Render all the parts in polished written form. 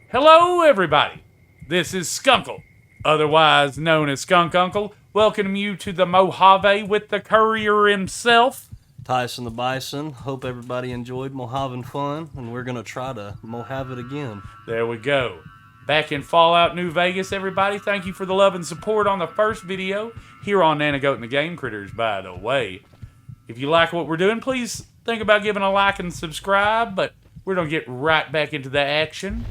Hello, everybody. This is Skunkle, otherwise known as Skunk Uncle, welcoming you to the Mojave with the courier himself. Tyson the Bison. Hope everybody enjoyed Mojave Fun, and we're going to try to Mojave it again. There we go. Back in Fallout New Vegas, everybody. Thank you for the love and support on the first video here on Nanagoat and the Game Critters, by the way. If you like what we're doing, please think about giving a like and subscribe, but we're going to get right back into the action.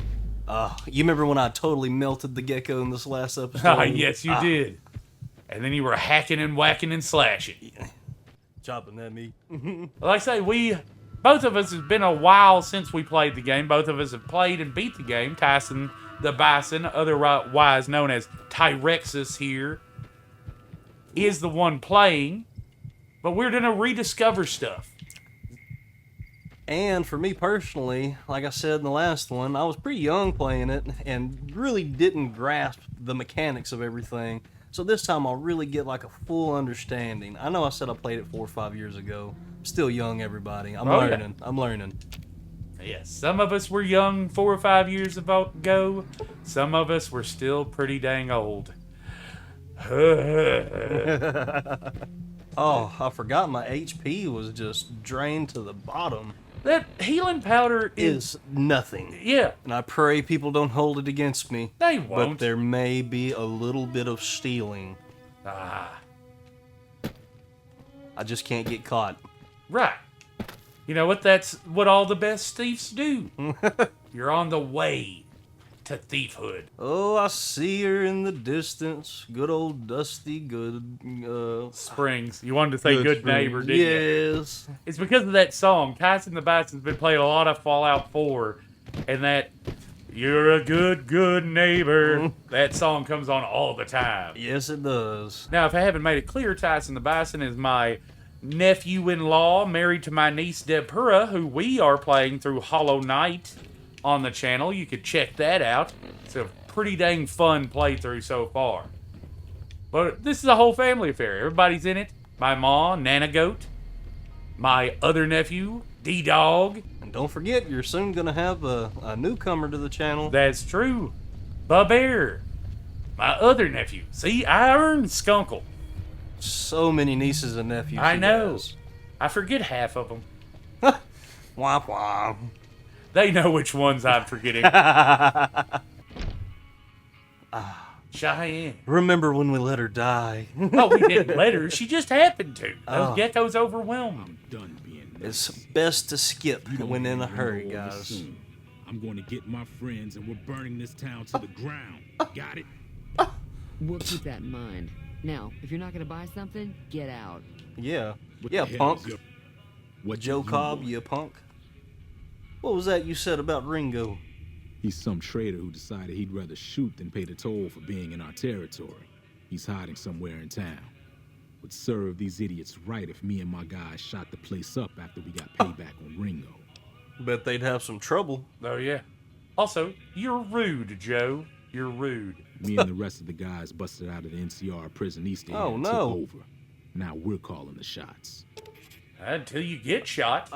You remember when I totally melted the gecko in this last episode? Ah, yes, you did. And then you were hacking and whacking and slashing. Chopping at me. Like I say, both of us, it's been a while since we played the game. Both of us have played and beat the game. Tyson the Bison, otherwise known as Tyrexus here, is the one playing. But we're going to rediscover stuff. And for me personally, like I said in the last one, I was pretty young playing it and really didn't grasp the mechanics of everything. So this time I'll really get like a full understanding. I know I said I played it 4 or 5 years ago. I'm still young, everybody. I'm learning. Yeah. I'm learning. Yes, some of us were young 4 or 5 years ago. Some of us were still pretty dang old. Oh, I forgot my HP was just drained to the bottom. That healing powder is nothing. Yeah. And I pray people don't hold it against me. They won't. But there may be a little bit of stealing. I just can't get caught. Right. You know what? That's what all the best thieves do. You're on the way to thiefhood. Oh, I see her in the distance. Good old Dusty Good... Springs. You wanted to say good neighbor, didn't you? Yes. It's because of that song. Tyson the Bison's been playing a lot of Fallout 4, and that "You're a good neighbor," that song comes on all the time. Yes, it does. Now, if I haven't made it clear, Tyson the Bison is my nephew-in-law, married to my niece Deborah, who we are playing through Hollow Knight on the channel. You could check that out. It's a pretty dang fun playthrough so far. But this is a whole family affair. Everybody's in it. My ma, Nanagoat. My other nephew, D-Dog. And don't forget, you're soon going to have a newcomer to the channel. That's true. Bear. My other nephew. See, I earned Skunkle. So many nieces and nephews. I know. I forget half of them. Womp womp. They know which ones I'm forgetting. Cheyenne. Remember when we let her die? Oh, we didn't let her. She just happened to. Those geckos overwhelmed. It's best to skip when in a hurry, guys. I'm going to get my friends and we're burning this town to the ground. Got it? We'll keep that in mind. Now, if you're not going to buy something, get out. Yeah. Yeah, punk. What Joe Cobb, you punk. What was that you said about Ringo? He's some traitor who decided he'd rather shoot than pay the toll for being in our territory. He's hiding somewhere in town. Would serve these idiots right if me and my guys shot the place up after we got payback on Ringo. Bet they'd have some trouble. Oh, yeah. Also, you're rude, Joe. You're rude. Me and the rest of the guys busted out of the NCR prison east end and took over. Now we're calling the shots. Until you get shot.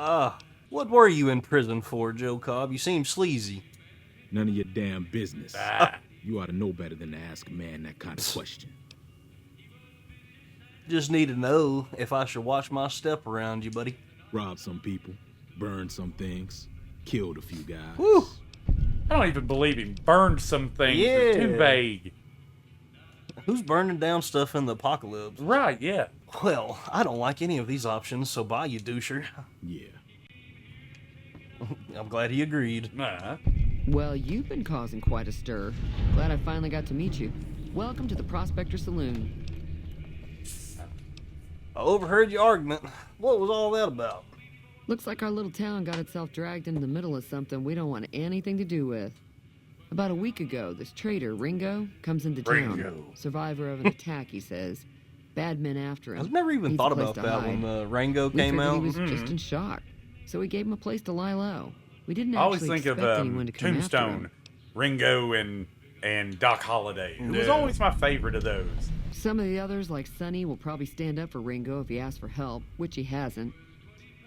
What were you in prison for, Joe Cobb? You seem sleazy. None of your damn business. You ought to know better than to ask a man that kind of question. Just need to know if I should watch my step around you, buddy. Robbed some people, burned some things, killed a few guys. Whew. I don't even believe him. Burned some things. Yeah. They're too vague. Who's burning down stuff in the apocalypse? Right, yeah. Well, I don't like any of these options, so bye, you doucher. Yeah. I'm glad he agreed. Well, you've been causing quite a stir. Glad I finally got to meet you. Welcome to the Prospector Saloon. I overheard your argument. What was all that about? Looks like our little town got itself dragged into the middle of something we don't want anything to do with. About a week ago, this traitor, Ringo, comes into town. Survivor of an attack, he says. Bad men after him. I've never even thought about that when Ringo came out. He was just in shock. So we gave him a place to lie low. We didn't I always actually think expect of anyone to come after him. Tombstone, Ringo, and Doc Holliday. It was always my favorite of those. Some of the others, like Sonny, will probably stand up for Ringo if he asks for help, which he hasn't.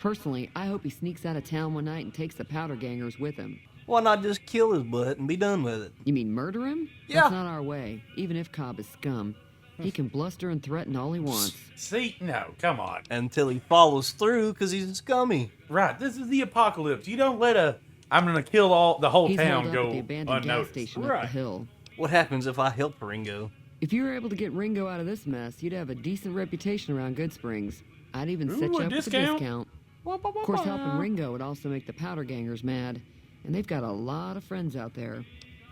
Personally, I hope he sneaks out of town one night and takes the powder gangers with him. Why not just kill his butt and be done with it? You mean murder him? Yeah. That's not our way. Even if Cobb is scum, he can bluster and threaten all he wants. See? No, come on. Until he follows through because he's scummy. Right, this is the apocalypse. You don't let a I'm gonna kill the whole He's town held up go at the abandoned gas unnoticed. station up Right. the hill. What happens if I help Ringo? If you were able to get Ringo out of this mess, you'd have a decent reputation around Goodsprings. I'd even set Ooh, you a up with a discount? discount. Of course, helping Ringo would also make the powder gangers mad, and they've got a lot of friends out there.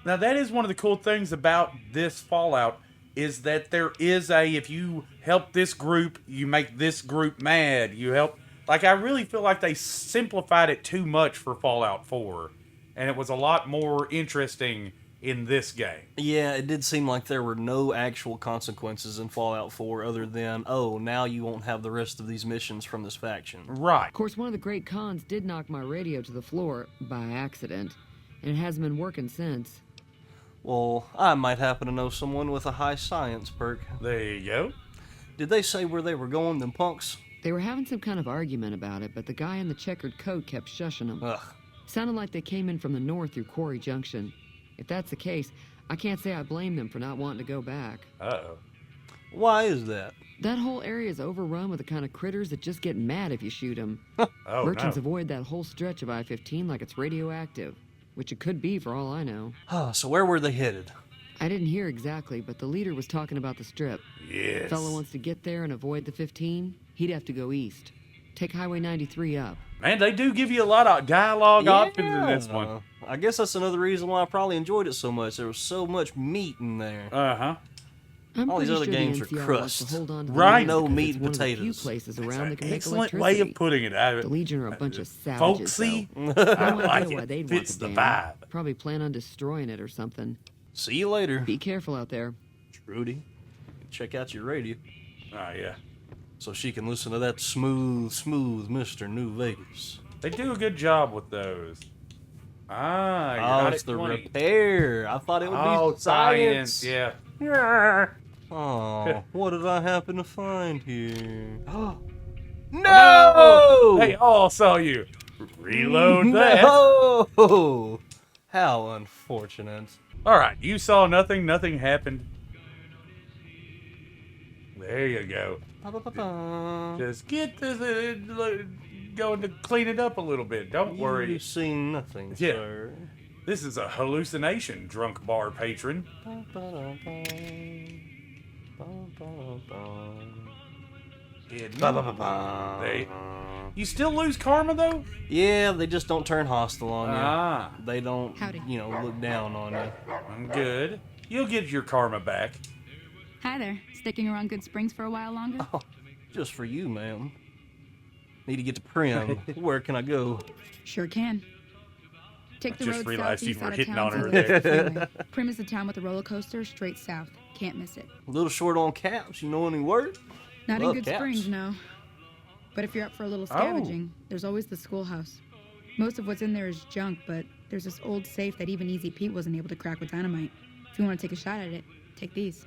Now that is one of the cool things about this Fallout is that there is if you help this group, you make this group mad. You help, like I really feel like they simplified it too much for Fallout 4, and it was a lot more interesting in this game. Yeah, it did seem like there were no actual consequences in Fallout 4 other than, oh, now you won't have the rest of these missions from this faction. Right. Of course, one of the great cons did knock my radio to the floor by accident, and it hasn't been working since. Well, I might happen to know someone with a high science perk. There you go. Did they say where they were going, them punks? They were having some kind of argument about it, but the guy in the checkered coat kept shushing them. Ugh. Sounded like they came in from the north through Quarry Junction. If that's the case, I can't say I blame them for not wanting to go back. Uh-oh. Why is that? That whole area is overrun with the kind of critters that just get mad if you shoot them. Oh, Merchants no. avoid that whole stretch of I-15 like it's radioactive, which it could be for all I know. So where were they headed? I didn't hear exactly, but the leader was talking about the strip. Yes. Fellow wants to get there and avoid the 15, he'd have to go east. Take Highway 93 up. Man, they do give you a lot of dialogue options in this one. I guess that's another reason why I probably enjoyed it so much. There was so much meat in there. Uh-huh. I'm All these pretty other sure games the are NCR crust. wants to hold on to the Right. land No because meat it's and one of the few potatoes. places That's around an that can make excellent electricity. way of putting it. The Legion are a bunch of savages, Folksy. though. I No like idea why it. they'd Fits want the the vibe. dam. Probably plan on destroying it or something. See you later, Be careful out there. Trudy. Check out your radio Oh, yeah. so she can listen to that smooth Mr. New Vegas. They do a good job with those. Ah, you're Oh, not it's at the 20. repair. I thought it would Oh, be science. Yeah. Oh, what did I happen to find here? No! They all saw you. Reload that. No! How unfortunate. All right, you saw nothing. Nothing happened. There you go. Ba-ba-ba-ba. Just get this going to clean it up a little bit. Don't worry. You've seen nothing, Yeah. sir. This is a hallucination, drunk bar patron. Ba-ba-da-ba. Ba-ba-da-ba. Hidden. Ba-ba-ba-ba. You still lose karma though? Yeah, they just don't turn hostile on you. Ah, They don't, Howdy. look down on you. good. You'll get your karma back. Hi there. Sticking around Goodsprings for a while longer? Oh, just for you, ma'am. Need to get to Primm. Where can I go? Sure can. Take the Just road realized you southeast were out of hitting town on to her the there. freeway. Primm is the town with the roller coaster straight south. Can't miss it. A little short on caps. You know any word? Not Love in caps. Goodsprings, no. But if you're up for a little scavenging, there's always the schoolhouse. Most of what's in there is junk, but there's this old safe that even Easy Pete wasn't able to crack with dynamite. If you want to take a shot at it, take these.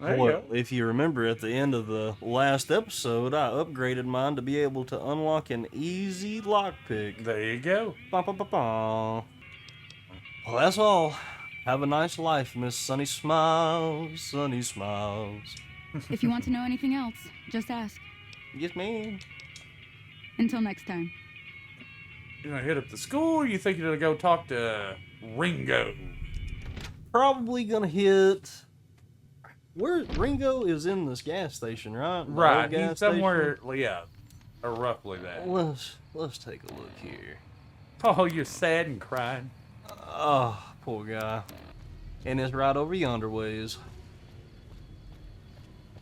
There you Well, go. if you remember at the end of the last episode, I upgraded mine to be able to unlock an easy lockpick. There you go. Ba-ba-ba-ba. Well, that's all. Have a nice life, Miss Sunny Smiles, Sunny Smiles. If you want to know anything else, just ask. Yes, ma'am. Until next time. You gonna hit up the school, or you think you're gonna go talk to Ringo? Probably gonna hit. Where Ringo is in this gas station, right? The Right, old gas he's somewhere, yeah, or roughly that. station? Let's take a look here. Oh, you're sad and crying. Oh, poor guy. And it's right over yonder ways.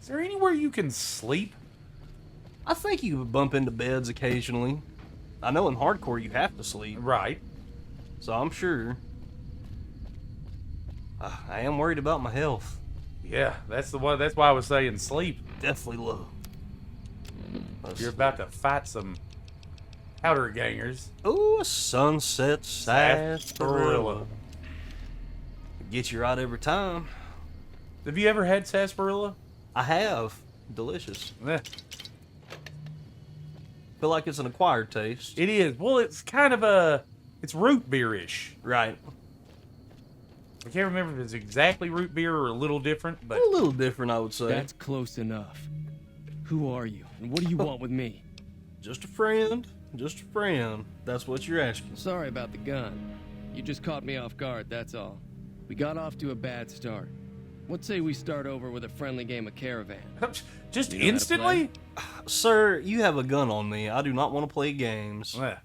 Is there anywhere you can sleep? I think you would bump into beds occasionally. I know in hardcore you have to sleep, Right. so I'm sure. I am worried about my health. Yeah, that's the one. That's why I was saying sleep. Definitely low. Let's You're about to fight some powder gangers. Ooh, a sunset sarsaparilla. Sarsaparilla. Get you right every time. Have you ever had sarsaparilla? I have. Delicious. Eh, Feel like it's an acquired taste. it is. Well, it's It's root beer-ish. Right. I can't remember if it's exactly root beer or a little different, but A little different, I would say. That's close enough. Who are you, and what do you want with me? Just a friend. Just a friend. That's what you're asking. Sorry about the gun. You just caught me off guard, that's all. We got off to a bad start. What say we start over with a friendly game of Caravan? just You know how to instantly? Sir, you have a gun on me. I do not want to play games. Yeah.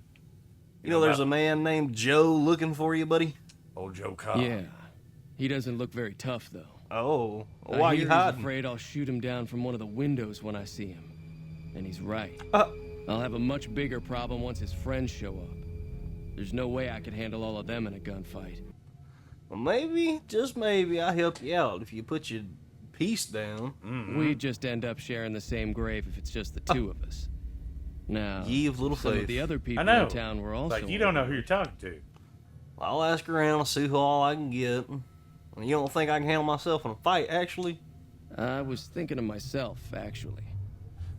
You know, there's a man named Joe looking for you, buddy. Old Joe Cobb. Yeah. He doesn't look very tough, though. Oh, I why are hear you he's hiding? afraid I'll shoot him down from one of the windows when I see him. And he's right. Uh, I'll have a much bigger problem once his friends show up. There's no way I could handle all of them in a gunfight. well, maybe, just maybe, I'll help you out if you put your piece down. We'd just end up sharing the same grave if it's just the two of us. Now, Ye of little some faith. of the other people I know. in town were also... Like, you don't know who you're talking to. I'll ask around and see who all I can get. You don't think I can handle myself in a fight, actually? I was thinking of myself, actually.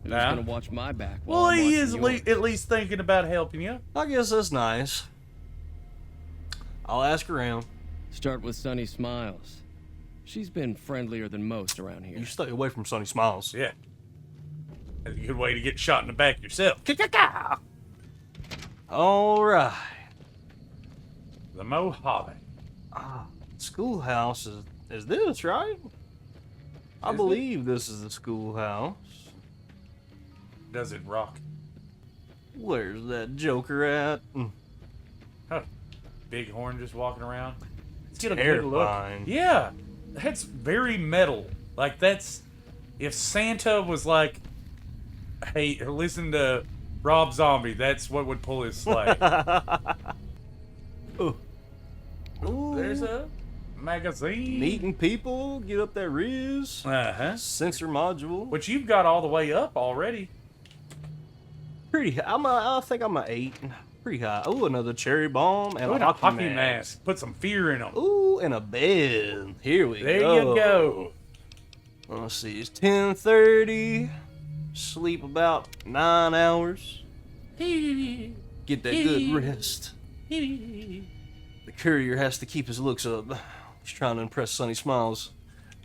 Who's Nah. gonna watch my back while Well, I'm he watching is yours? at least thinking about helping you. I guess that's nice. I'll ask around. Start with Sunny Smiles. She's been friendlier than most around here. You stay away from Sunny Smiles. Yeah. That's a good way to get shot in the back yourself. All right. The Mojave. Schoolhouse is this, right? I Is believe this is the schoolhouse. Does it rock? Where's that joker at? Huh. Bighorn just walking around. Let's get a good look. Terrifying. Yeah. That's very metal. Like, that's... If Santa was like, hey, listen to Rob Zombie, that's what would pull his sleigh. Ooh. Ooh. There's a magazine. Meeting people, get up that Riz. Uh-huh. Sensor module. Which you've got all the way up already. Pretty high. I think I'm an 8. Pretty high. Ooh, another cherry bomb and Ooh, a and a hockey hockey mask. mask. Put some fear in them. Ooh, and a bed. Here we There go. you go. Let's see, it's 10:30. Sleep about 9 hours. Get that good rest. The courier has to keep his looks up. He's trying to impress Sunny Smiles.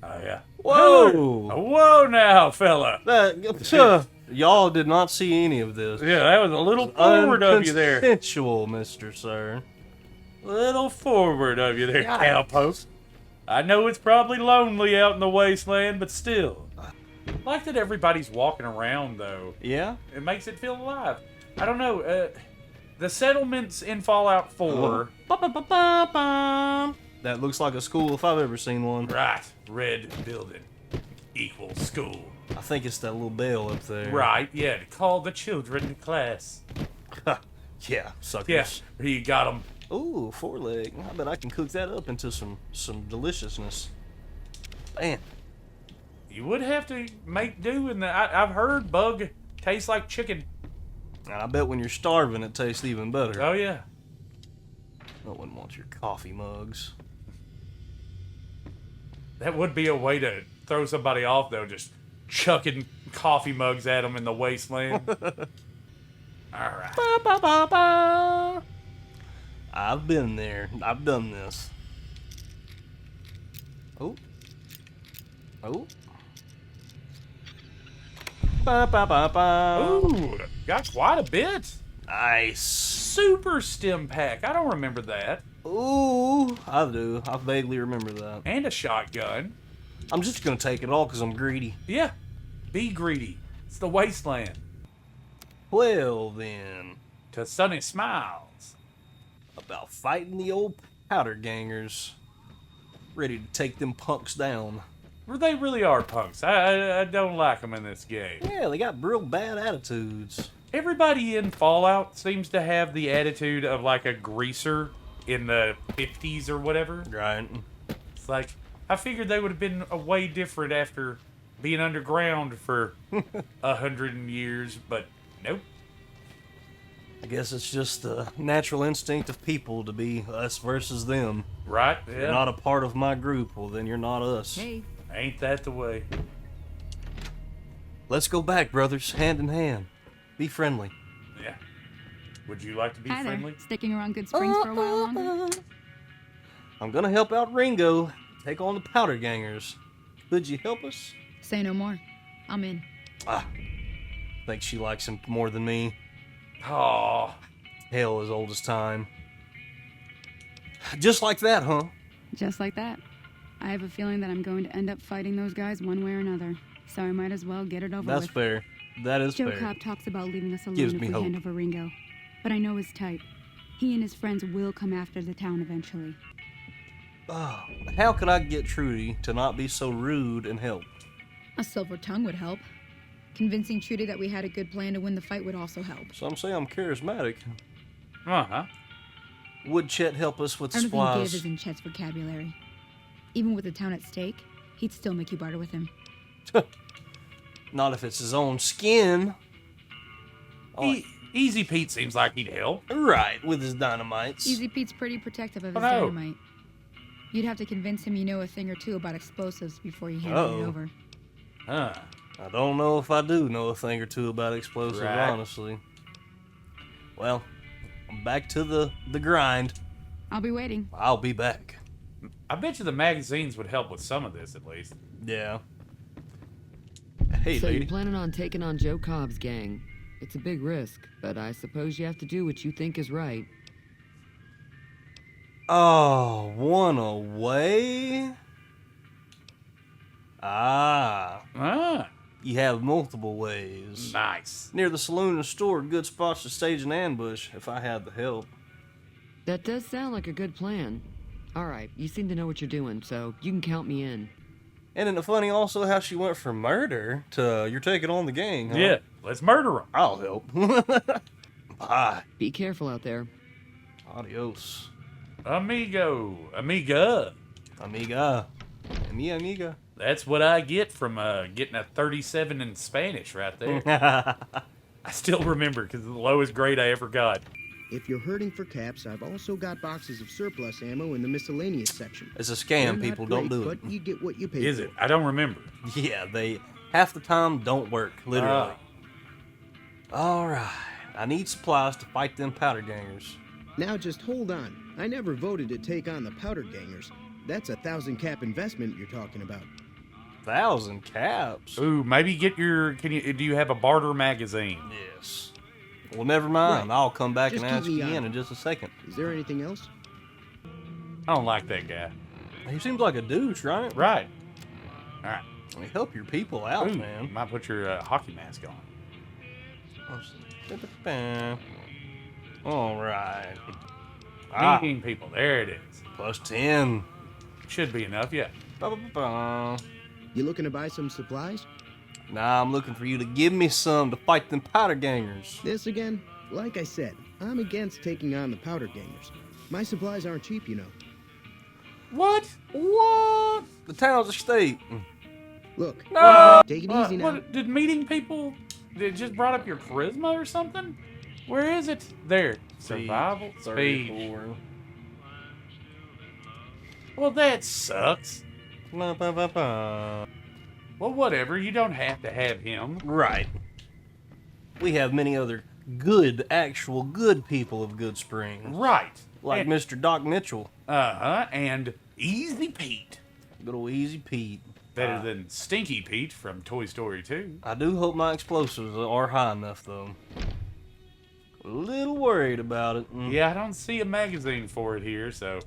Oh, yeah. Whoa! Whoa now, fella. Y'all did not see any of this. Yeah, that was a little forward of you there. Unconsensual, Mr. Sir. Little forward of you there, Yikes. cowpoke. I know it's probably lonely out in the wasteland, but still. I like that everybody's walking around, though. Yeah? It makes it feel alive. I don't know. The settlements in Fallout 4... That looks like a school if I've ever seen one. Right. Red building equals school. I think it's that little bell up there. Right, yeah, to call the children to class. Yeah, suckers. Yeah, you got them. Ooh, 4-leg. I bet I can cook that up into some deliciousness. Man, You would have to make do in the... I've heard bug tastes like chicken. and I bet when you're starving it tastes even better. Oh, yeah. No one wants your coffee mugs. That would be a way to throw somebody off, though, just chucking coffee mugs at them in the wasteland. All right. I've been there. I've done this. Oh. Oh. Ooh, got quite a bit. Nice. Super stim pack. I don't remember that. Ooh, I do. I vaguely remember that. And a shotgun. I'm just gonna take it all because I'm greedy. Yeah. Be greedy. It's the wasteland. Well then, To Sunny Smiles. about fighting the old powder gangers. Ready to take them punks down. They really are punks. I don't like them in this game. Yeah, they got real bad attitudes. Everybody in Fallout seems to have the attitude of like a greaser in the 50s or whatever. Right. It's like, I figured they would have been a way different after being underground for 100 years, but nope. I guess it's just the natural instinct of people to be us versus them. Right? If you're Yeah. not a part of my group, well then you're not us. Hey, Ain't that the way? Let's go back, brothers, hand in hand. Be friendly. Yeah. Would you like to be Hi there. friendly? Sticking around Goodsprings for a while longer? I'm gonna help out Ringo take on the Powder Gangers. Could you help us? Say no more. I'm in. Think she likes him more than me. Oh, Hell, as old as time. Just like that, huh? Just like that. I have a feeling that I'm going to end up fighting those guys one way or another. So I might as well get it over That's with. fair. That is Joe fair. Cobb talks about leaving us alone Gives if me we hope. hand over Ringo. But I know his type. He and his friends will come after the town eventually. Oh, how could I get Trudy to not be so rude and help? A silver tongue would help. Convincing Trudy that we had a good plan to win the fight would also help. Some say I'm charismatic. uh-huh. Would Chet help us with I don't think give supplies? is in Chet's vocabulary. Even with the town at stake, he'd still make you barter with him. Not if it's his own skin. Easy Pete seems like he'd help. Right, with his dynamites. Easy Pete's pretty protective of his Oh, no. dynamite. You'd have to convince him you know a thing or two about explosives before you hand Uh-oh. it over. Huh. I don't know if I do know a thing or two about explosives, Right. honestly. Well, I'm back to the grind. I'll be waiting. I'll be back. I bet you the magazines would help with some of this, at least. Yeah. Hey, So lady. you're planning on taking on Joe Cobb's gang. It's a big risk, but I suppose you have to do what you think is right. Oh, one away? Ah, Ah, you have multiple ways. nice. Near the saloon and store, good spots to stage an ambush if I had the help. That does sound like a good plan. All right, you seem to know what you're doing, so you can count me in. And isn't it funny also how she went from murder to you're taking on the gang, huh? Yeah, let's murder him. I'll help. Bye. Be careful out there. Adios. Amigo. Amiga. Amiga. Mi amiga. That's what I get from getting a 37 in Spanish right there. I still remember because it's the lowest grade I ever got. If you're hurting for caps, I've also got boxes of surplus ammo in the miscellaneous section. It's a They're scam, not people. great, Don't do it. But you get what you pay Is for. it? I don't remember. Yeah, they half the time don't work, literally. Alright. I need supplies to fight them powder gangers. Now just hold on. I never voted to take on the powder gangers. That's 1,000 cap investment you're talking about. 1,000 caps. Ooh, maybe get your. Do you have a barter magazine? Yes. Well, never mind. Right. I'll come back Just and keep ask me you in honest. just a second. Is there anything else? I don't like that guy. He seems like a douche, right? Right. All right. I mean, help your people out, Ooh, man. might put your hockey mask on. All right. Meeting people. There it is. Plus 10. Should be enough, yeah. Ba-ba-ba-ba. You looking to buy some supplies? Nah, I'm looking for you to give me some to fight them powder gangers. This again? Like I said, I'm against taking on the powder gangers. My supplies aren't cheap, you know. What? What? The town's a state. Look, No! take it easy now. What, did meeting people? Did it just brought up your charisma or something? Where is it? There. Survival. Speed. 34. Well, that sucks. Ba-ba-ba-ba. Well, whatever. You don't have to have him. Right. We have many other good, actual good people of Goodsprings. Right. Like and, Mr. Doc Mitchell. And Easy Pete. Good old Easy Pete. Better than Stinky Pete from Toy Story 2. I do hope my explosives are high enough, though. A little worried about it. Yeah, I don't see a magazine for it here, so.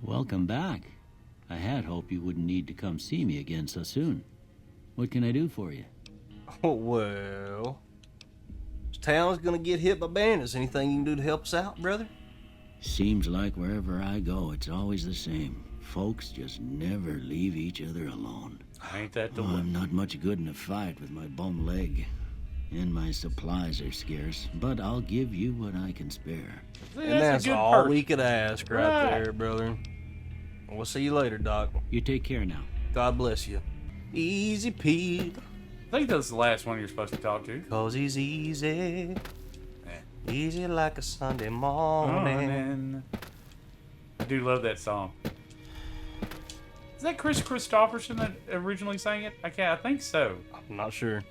Welcome back. I had hoped you wouldn't need to come see me again so soon. What can I do for you? Oh, well. This town's gonna get hit by bandits. Anything you can do to help us out, brother? Seems like wherever I go, it's always the same. Folks just never leave each other alone. Ain't that the Oh, one? I'm not much good in a fight with my bum leg. And my supplies are scarce, but I'll give you what I can spare. And a that's good all perk. we could ask right Right. there, brother. We'll see you later, Doc. You take care now. God bless you. Easy Pete, I think that's the last one you're supposed to talk to. 'cause he's easy. Eh. Easy like a Sunday morning. I do love that song. Is that Chris Christopherson that originally sang it? I think so. I'm not sure.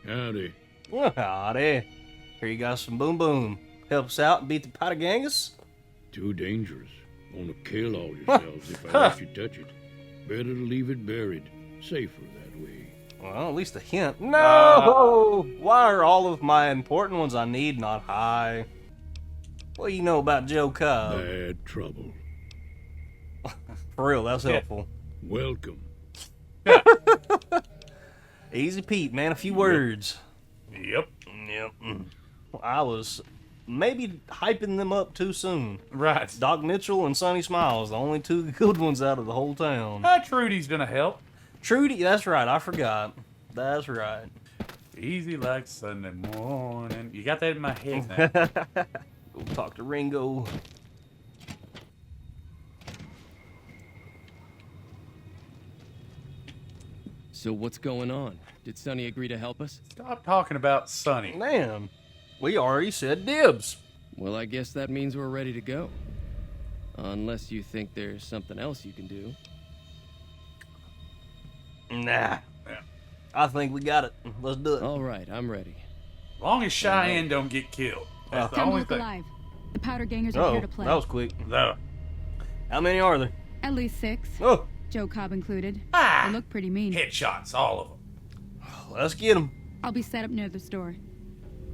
Howdy. Well, howdy. Here you got some boom boom. Help us out and beat the powder gangers? Too dangerous. Wanna kill all yourselves if I let you touch it. Better to leave it buried. Safer that way. Well, at least a hint. No! Why are all of my important ones I need not high? What do you know about Joe Cobb? Bad trouble. For real, that's helpful. Welcome. Easy Pete, man, a few words. Yep. Yep. I was maybe hyping them up too soon. Right. Doc Mitchell and Sonny Smiles, the only two good ones out of the whole town. Trudy's gonna help. Trudy, that's right, I forgot. That's right. Easy like Sunday morning. You got that in my head now. Go talk to Ringo. So what's going on? Did Sonny agree to help us? Stop talking about Sonny. Man, we already said dibs. Well, I guess that means we're ready to go. Unless you think there's something else you can do. Nah. Yeah. I think we got it. Let's do it. All right, I'm ready. As long as Cheyenne don't get killed. That's the Time to only look thing. alive. The powder gangers are here to play. That was quick. No. How many are there? At least 6. Oh, Joe Cobb included. Ah! They look pretty mean. Headshots, all of them. let's get them. I'll be set up near the store.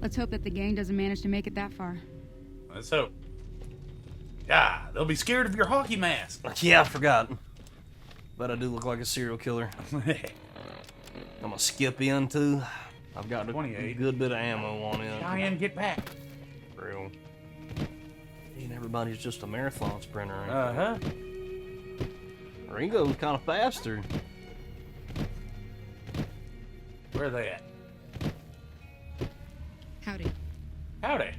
Let's hope that the gang doesn't manage to make it that far. Let's hope. Ah, they'll be scared of your hockey mask. Yeah, I forgot. But I do look like a serial killer. I'm gonna skip in too. I've got a 28. good bit of ammo on it. Cheyenne, get back. Real. And everybody's just a marathon sprinter. Ain't Uh-huh. they? Ringo's kind of faster. Where are they at? Howdy. Howdy.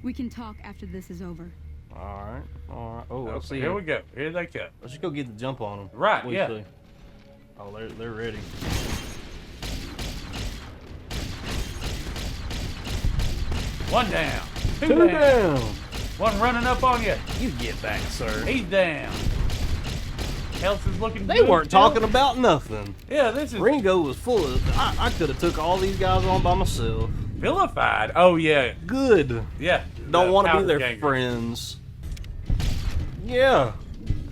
We can talk after this is over. All right. Oh, Okay, let's see. here we go. Here they come. Let's just go get the jump on them. Right, What do you yeah. say? Oh, they're ready. One down. Two Two down. down. One running up on you. You get back, sir. He's down. Health is looking They good weren't still. talking about nothing. Yeah, this is Ringo was full of. I could have took all these guys on by myself. vilified. Oh, yeah. Good. Yeah. Don't the want to be powder their gangers. friends. Yeah.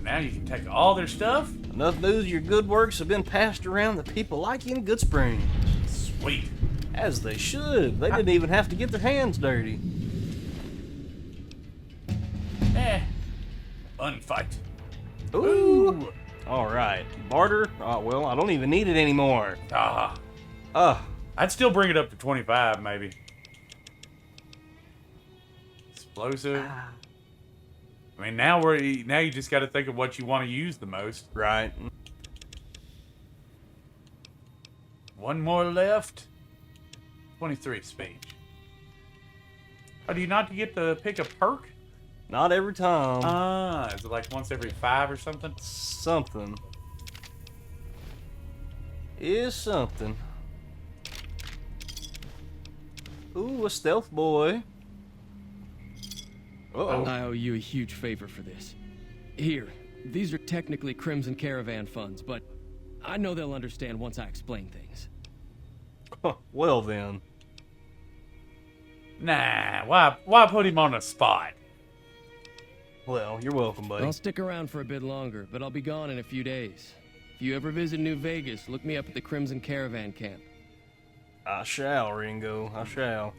Now you can take all their stuff. Enough news your good works have been passed around that people like you in Goodsprings. Sweet. As they should. They didn't even have to get their hands dirty. Gunfight. Ooh. Alright. Barter? Oh, well, I don't even need it anymore. I'd still bring it up to 25, maybe. Explosive. I mean, now you just got to think of what you want to use the most. Right. One more left. 23 speech. Oh, do you not get to pick a perk? Not every time. Is it like once every 5 or something? Something. Is something. Ooh, a stealth boy. Uh-oh. I owe you a huge favor for this. Here, these are technically Crimson Caravan funds, but I know they'll understand once I explain things. Well then. Nah, why put him on the spot? Well, you're welcome, buddy. I'll stick around for a bit longer, but I'll be gone in a few days. If you ever visit New Vegas, look me up at the Crimson Caravan camp. I shall, Ringo. I shall.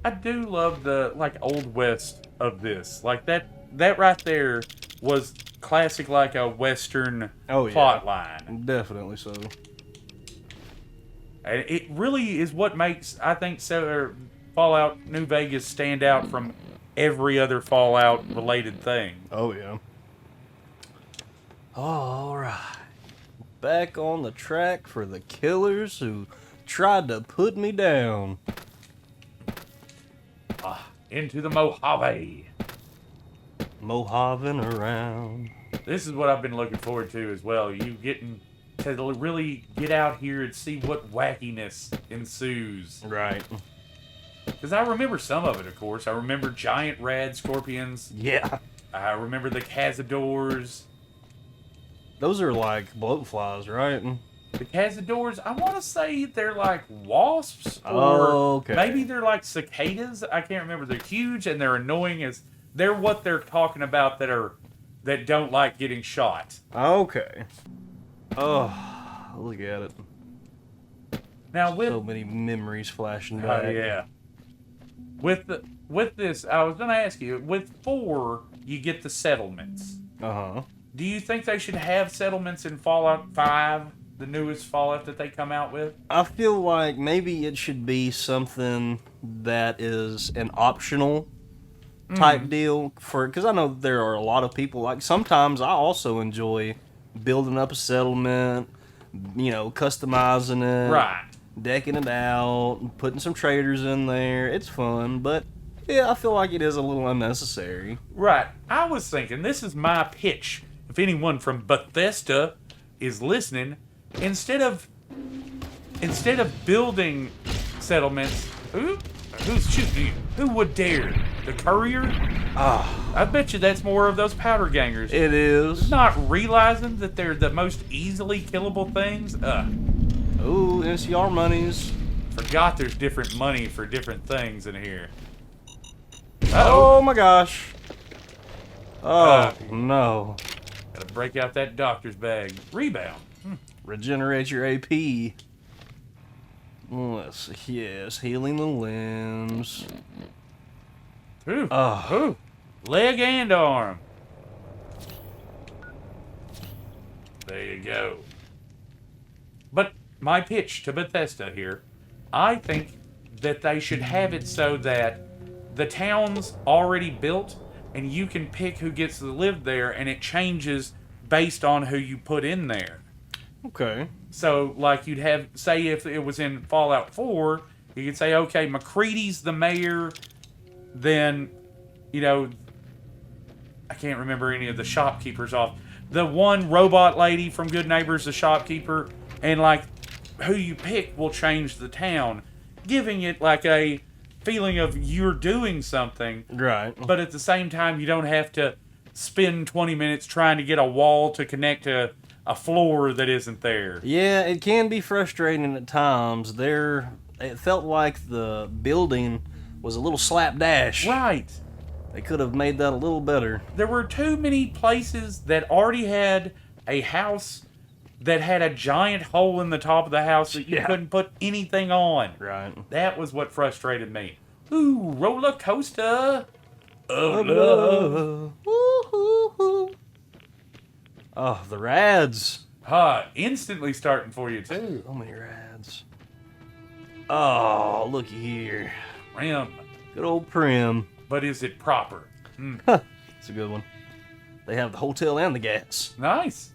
I do love the old west of this. Like that right there was classic like a western plot line. Definitely so. And it really is what makes I think Fallout New Vegas stand out from every other Fallout related thing. Oh yeah. All right. Back on the track for the killers who tried to put me down. Into the Mojave. Mohaving around. This is what I've been looking forward to as well. You getting to really get out here and see what wackiness ensues. Right. Because I remember some of it, of course. I remember giant rad scorpions. Yeah. I remember the cazadors. Those are like bloatflies, right? The cazadores, I want to say they're like wasps, or Okay. maybe they're like cicadas. I can't remember. They're huge and they're annoying. As they're what they're talking about that don't like getting shot. Okay. Oh, look at it. Now with So many memories flashing back. oh yeah, with this, I was gonna ask you. With 4, you get the settlements. Uh-huh. Do you think they should have settlements in Fallout 5? The newest Fallout that they come out with? I feel like maybe it should be something that is an optional type deal because I know there are a lot of people, like sometimes I also enjoy building up a settlement, customizing it, Right. decking it out, putting some traders in there. It's fun, but yeah, I feel like it is a little unnecessary. Right. I was thinking, this is my pitch. If anyone from Bethesda is listening, instead of building settlements, who's shooting you? Who would dare? The courier? I bet you that's more of those powder gangers. It is. Not realizing that they're the most easily killable things. Ooh, NCR monies. Forgot there's different money for different things in here. Oh my gosh. Oh no. Gotta break out that doctor's bag. Rebound. Regenerate your AP. Let's see. Yes, healing the limbs. Ooh. Oh. Ooh. Leg and arm. There you go. But my pitch to Bethesda here, I think that they should have it so that the town's already built and you can pick who gets to live there and it changes based on who you put in there. Okay. So, like, you'd have, say, if it was in Fallout 4, you could say, okay, McCready's the mayor, then, I can't remember any of the shopkeepers off. The one robot lady from Good Neighbors, the shopkeeper, and, like, who you pick will change the town, giving it, like, a feeling of you're doing something. Right. But at the same time, you don't have to spend 20 minutes trying to get a wall to connect to a floor that isn't there. Yeah, it can be frustrating at times. It felt like the building was a little slapdash. Right. They could have made that a little better. There were too many places that already had a house that had a giant hole in the top of the house that you couldn't put anything on. Right. That was what frustrated me. Ooh, roller coaster of love. Woo-hoo-hoo. Oh, the rads. Instantly starting for you, too. So many rads. Oh, looky here. Primm. Good old Primm. But is it proper? It's a good one. They have the hotel and the gas. Nice.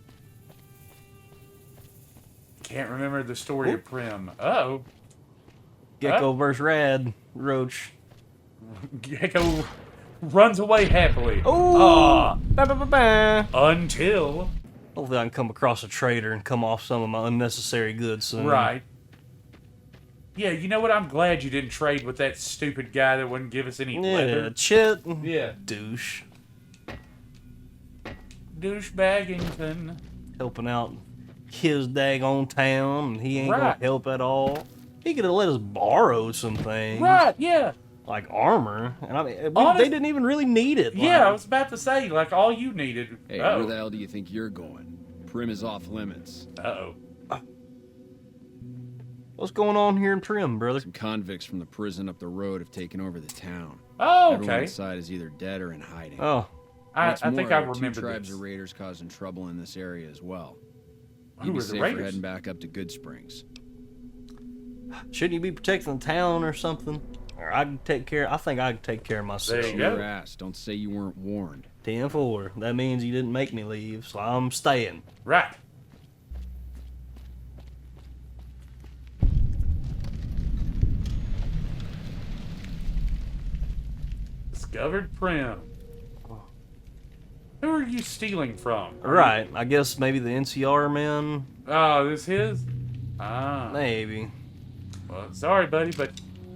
Can't remember the story of Primm. Uh-oh. Gecko versus Rad Roach. Gecko runs away happily. Oh! Ba-ba-ba-ba. Until... Hopefully I can come across a trader and come off some of my unnecessary goods soon. Right. Yeah, you know what? I'm glad you didn't trade with that stupid guy that wouldn't give us any leather. Chet. Yeah. Douche. Douchebaggington. Helping out his daggone town, and he ain't Right. gonna help at all. He could have let us borrow some things. Right, yeah. Like armor. And I mean, Honest- they didn't even really need it. Yeah, I like- was about to say, like, all you needed... Hey, where the hell do you think you're going? Primm is off limits. Uh-oh. What's going on here in Primm, brother? Some convicts from the prison up the road have taken over the town. Oh, Everyone okay. inside is either dead or in hiding. Oh. I What's think more, I two remember tribes this. of raiders causing trouble in this area as well. Who You'd be are the safer raiders? heading back up to Goodsprings. Shouldn't you be protecting the town or something? Or I can take care. I think I can take care of myself. There you Your go. ass. Don't say you weren't warned. 10-4. That means you didn't make me leave, so I'm staying. Right. Discovered Primm. Who are you stealing from? Right. I guess maybe the NCR man. Oh, this his? Ah. Maybe. Well, sorry, buddy, but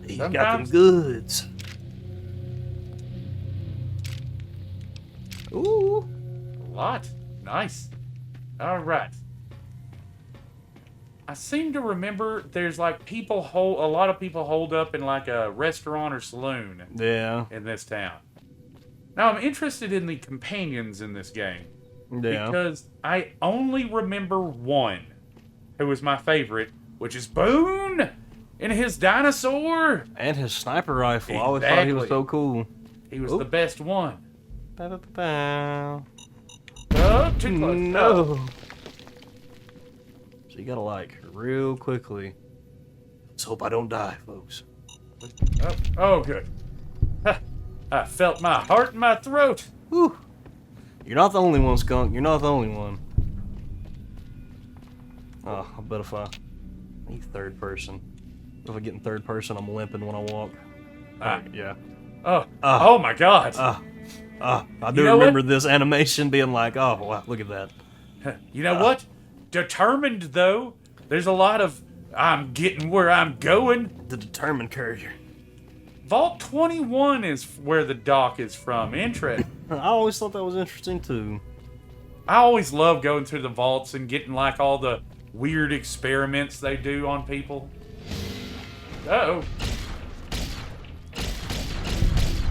He's got them sometimes goods. Ooh. a lot. Nice. All right. I seem to remember there's like a lot of people hold up in like a restaurant or saloon. Yeah. In this town. Now I'm interested in the companions in this game. Yeah. Because I only remember one who was my favorite, which is Boone and his dinosaur. And his sniper rifle. Exactly. I always thought he was so cool. He was the best one. Ba-ba-ba-bow. Oh, too close. No. So you gotta like real quickly. Let's hope I don't die, folks. Oh, good. I felt my heart in my throat. Whew. You're not the only one, Skunk. You're not the only one. Oh, I bet if I need third person. If I get in third person, I'm limping when I walk. Yeah. Oh my God. I do remember this animation being like, oh, wow, look at that. You know what? Determined, though. There's a lot of, I'm getting where I'm going. The determined courier. Vault 21 is where the dock is from. Interesting. I always thought that was interesting, too. I always love going to the vaults and getting, like, all the weird experiments they do on people. Uh-oh.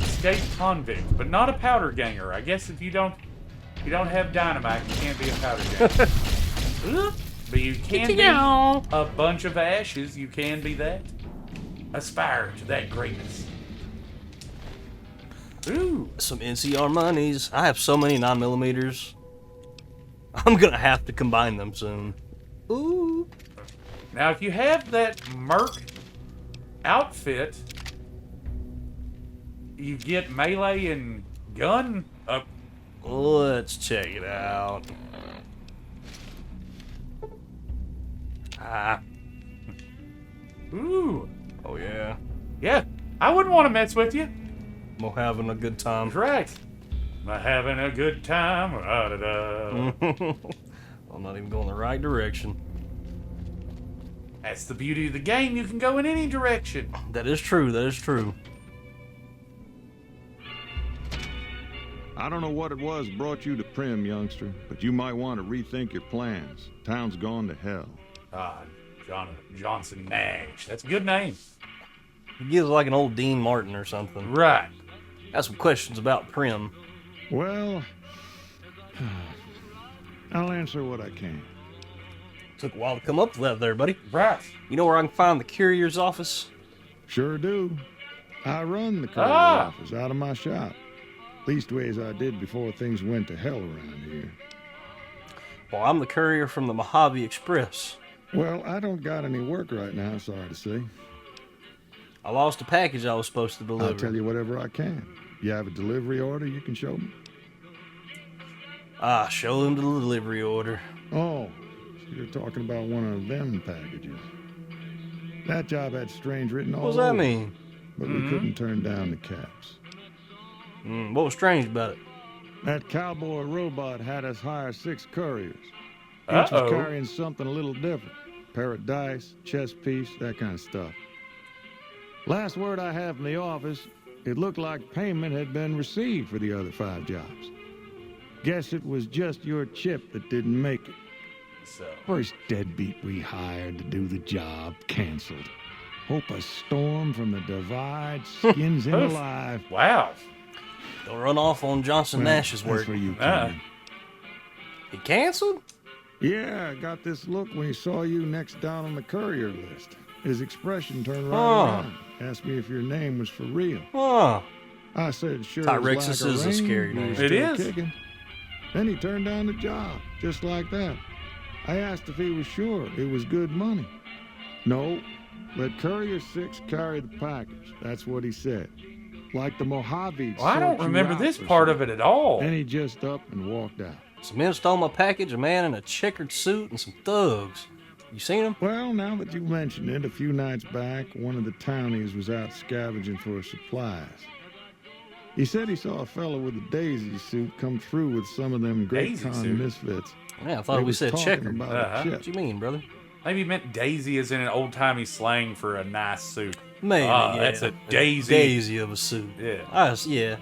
Escaped convict, but not a powder ganger. I guess if you don't have dynamite, you can't be a powder ganger. But you can be a bunch of ashes. You can be that. Aspire to that greatness. Ooh. Some NCR monies. I have so many 9mm. I'm gonna have to combine them soon. Ooh. Now, if you have that Merc outfit, you get melee and gun up. Let's check it out. Ooh. Oh, yeah. Yeah, I wouldn't want to mess with you. I'm having a good time. That's right. I'm having a good time. I'm not even going the right direction. That's the beauty of the game. You can go in any direction. That is true. That is true. I don't know what it was brought you to Primm, youngster, but you might want to rethink your plans. Town's gone to hell. Johnson Nash. That's a good name. He gives like an old Dean Martin or something. Right. Got some questions about Primm. Well, I'll answer what I can. Took a while to come up with that there, buddy. Right. You know where I can find the courier's office? Sure do. I run the courier's office out of my shop. Leastways I did before things went to hell around here. Well, I'm the courier from the Mojave Express. Well, I don't got any work right now, sorry to say. I lost a package I was supposed to deliver. I'll tell you whatever I can. You have a delivery order you can show me? Show him the delivery order. Oh, so you're talking about one of them packages. That job had strange written all What does that over, mean? But we couldn't turn down the caps. What was strange about it? That cowboy robot had us hire 6 couriers. Each was carrying something a little different. Pair of dice, chess piece, that kind of stuff. Last word I have from the office, it looked like payment had been received for the other 5 jobs. Guess it was just your chip that didn't make it. So. First deadbeat we hired to do the job canceled. Hope a storm from the divide skins him alive. Wow. Don't run off on Johnson Nash's work. That's for you, Kenny. He canceled? Yeah, I got this look when he saw you next down on the courier list. His expression turned right around. Asked me if your name was for real. I said, sure. Tyrexus is a scary name. It is. Kicking. Then he turned down the job, just like that. I asked if he was sure it was good money. No, let Courier 6 carry the package. That's what he said. Like the Mojave. Well, I don't remember this part of it at all. Then he just up and walked out. Some men stole my package, a man in a checkered suit, and some thugs. You seen them? Well, now that you mention it, a few nights back, one of the townies was out scavenging for supplies. He said he saw a fellow with a daisy suit come through with some of them Great Con misfits. Yeah, I thought we said checkered. What you mean, brother? Maybe you meant daisy as in an old-timey slang for a nice suit. Maybe, yeah. That's a daisy. Daisy of a suit. Yeah. Yeah.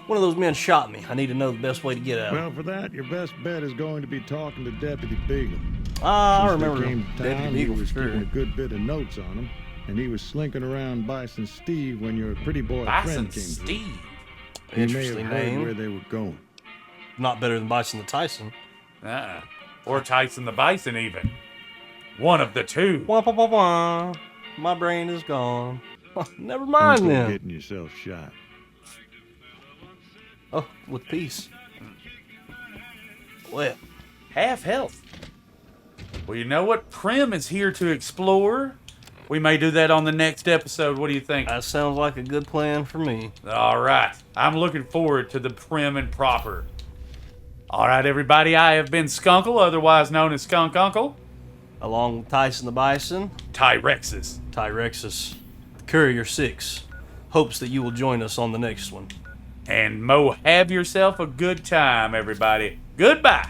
One of those men shot me. I need to know the best way to get out. Well, for that, your best bet is going to be talking to Deputy Beagle. I Since they remember came to Deputy town, he Beagle for was sure. keeping a good bit of notes on him, and he was slinking around Bison Steve when your pretty boy Bison friend came Steve. through. He may have Interesting heard name. where they were going. Not better than Bison the Tyson. Or Tyson the Bison, even. One of the two. Wah, wah, wah, wah. My brain is gone. Never Don't mind go then. getting yourself shot. Oh, with peace. Well, Half health. Well, you know what? Primm is here to explore. We may do that on the next episode. What do you think? that sounds like a good plan for me. All right. I'm looking forward to the Primm and proper. All right, everybody. I have been Skunkle, otherwise known as Skunk Uncle. Along with Tyson the Bison, Tyrexus. Tyrexus, the Courier 6, hopes that you will join us on the next one. And Mo, have yourself a good time, everybody. Goodbye.